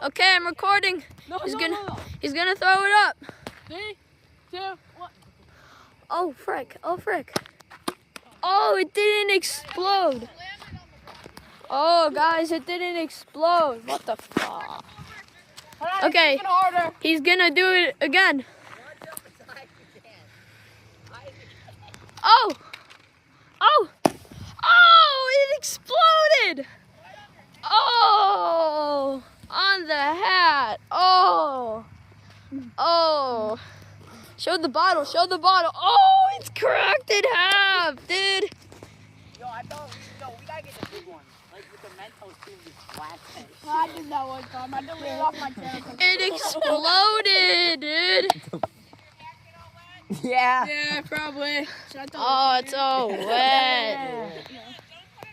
Okay, I'm recording. He's gonna throw it up. 3, 2, 1. Oh frick! Oh frick! Oh, it didn't explode. Oh guys, it didn't explode. What the fuck? Okay, he's gonna do it again. Oh! Oh! Oh! It exploded! Oh! On the hat. Oh! Oh! Show the bottle. Show the bottle. Oh! It's cracked in half, dude. Yo, we gotta get the big one. Like with the Mentos too, this black thing. I did that one time. I did it off my channel. It exploded, dude. Yeah. Yeah, probably. Oh, it's all wet.